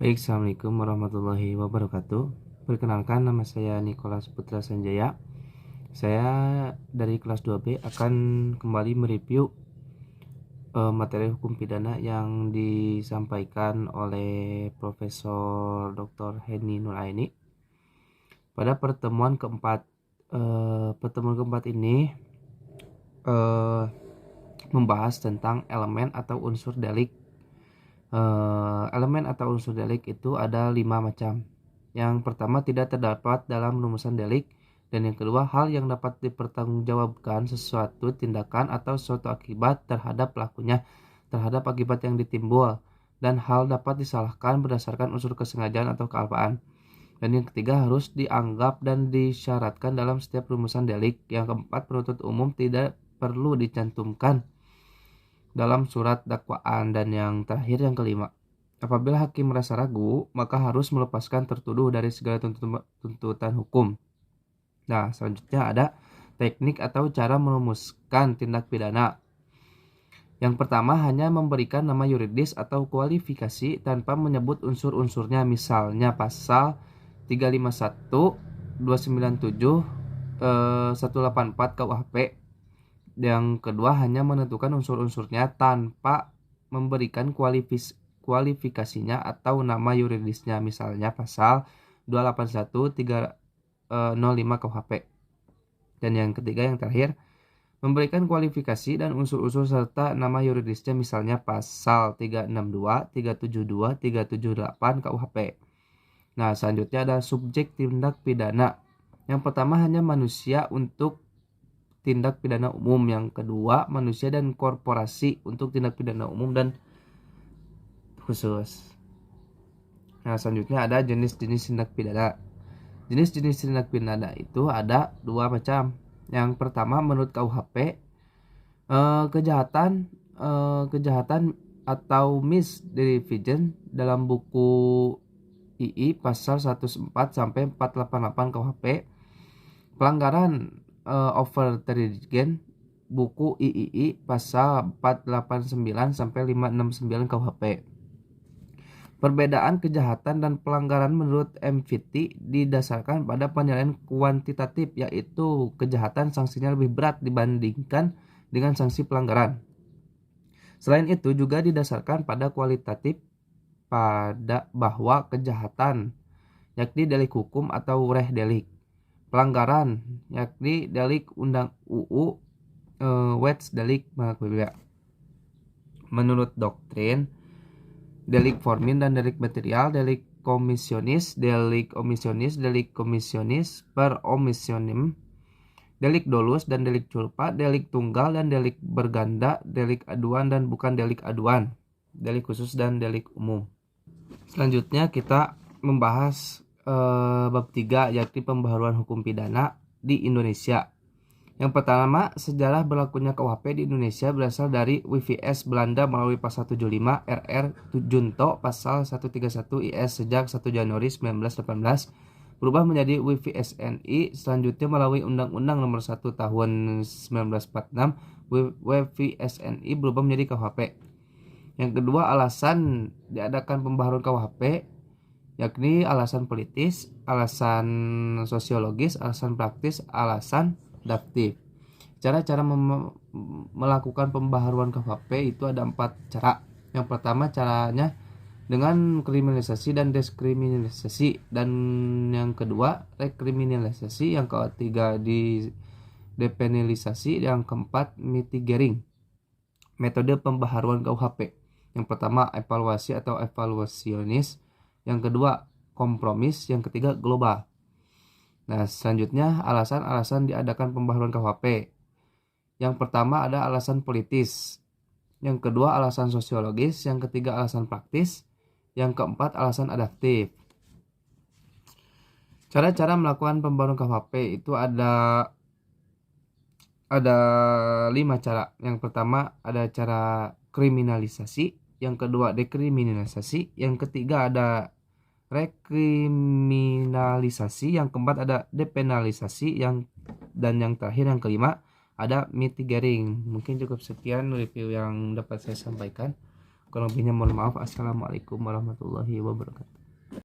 Baik, Assalamualaikum warahmatullahi wabarakatuh. Perkenalkan, nama saya Nicholas Putra Sanjaya. Saya dari kelas 2B akan kembali mereview materi hukum pidana yang disampaikan oleh Profesor Dr. Henny Nuraini pada pertemuan keempat ini eh, membahas tentang elemen atau unsur delik. Elemen atau unsur delik itu ada 5 macam. Yang pertama, tidak terdapat dalam rumusan delik, dan yang kedua, hal yang dapat dipertanggungjawabkan sesuatu tindakan atau suatu akibat terhadap pelakunya terhadap akibat yang ditimbul, dan hal dapat disalahkan berdasarkan unsur kesengajaan atau kealpaan. Dan yang ketiga, harus dianggap dan disyaratkan dalam setiap rumusan delik. Yang keempat, penuntut umum tidak perlu dicantumkan dalam surat dakwaan. Dan yang terakhir, yang kelima, apabila hakim merasa ragu, maka harus melepaskan tertuduh dari segala tuntutan hukum. Nah, selanjutnya ada teknik atau cara merumuskan tindak pidana. Yang pertama, hanya memberikan nama yuridis atau kualifikasi tanpa menyebut unsur-unsurnya. Misalnya pasal 351, 297, 184 KUHP. Yang kedua, hanya menentukan unsur-unsurnya tanpa memberikan kualifikasinya atau nama yuridisnya. Misalnya pasal 281, 305 KUHP. Dan yang ketiga, yang terakhir, memberikan kualifikasi dan unsur-unsur serta nama yuridisnya. Misalnya pasal 362, 372, 378 KUHP. Nah, selanjutnya ada subjek tindak pidana. Yang pertama, hanya manusia untuk tindak pidana umum. Yang kedua, manusia dan korporasi untuk tindak pidana umum dan khusus. Nah, selanjutnya ada jenis-jenis tindak pidana. Jenis-jenis tindak pidana itu ada 2 macam. Yang pertama, menurut KUHP, kejahatan atau misdelivision dalam buku II pasal 104 sampai 488 KUHP. Pelanggaran overtrading buku III pasal 489 sampai 569 KUHP. Perbedaan kejahatan dan pelanggaran menurut MVT didasarkan pada penilaian kuantitatif, yaitu kejahatan sanksinya lebih berat dibandingkan dengan sanksi pelanggaran. Selain itu juga didasarkan pada kualitatif, pada bahwa kejahatan yakni delik hukum atau reh delik. Pelanggaran yakni delik undang UU, wets delik malakbaya. Menurut doktrin, delik formin dan delik material, delik komisionis per omissionem, delik dolus dan delik culpa, delik tunggal dan delik berganda, delik aduan dan bukan delik aduan, delik khusus dan delik umum. Selanjutnya kita membahas bab 3, yakni pembaharuan hukum pidana di Indonesia. Yang pertama, sejarah berlakunya KUHP di Indonesia berasal dari WVS Belanda melalui pasal 75 RR Junto pasal 131 IS sejak 1 Januari 1918, berubah menjadi WVS NI, selanjutnya melalui Undang-Undang Nomor 1 Tahun 1946 WVS NI berubah menjadi KUHP. Yang kedua, alasan diadakan pembaharuan KUHP yakni alasan politis, alasan sosiologis, alasan praktis, alasan adaptif. Cara-cara melakukan pembaharuan KUHP itu ada 4 cara. Yang pertama, caranya dengan kriminalisasi dan deskriminalisasi, dan yang kedua rekriminalisasi, yang ketiga depenalisasi, yang keempat mitigating. Metode pembaharuan KUHP. Yang pertama, evaluasi atau evaluasionis, yang kedua kompromis, yang ketiga global. Nah, selanjutnya alasan-alasan diadakan pembaharuan KUHP. Yang pertama ada alasan politis, yang kedua alasan sosiologis, yang ketiga alasan praktis, yang keempat alasan adaptif. Cara-cara melakukan pembaharuan KUHP itu ada 5 cara. Yang pertama ada cara kriminalisasi, yang kedua dekriminalisasi, yang ketiga ada rekriminalisasi, yang keempat ada depenalisasi, dan yang terakhir yang kelima ada mitigating. Mungkin cukup sekian review yang dapat saya sampaikan. Kurang lebihnya mohon maaf. Assalamualaikum warahmatullahi wabarakatuh.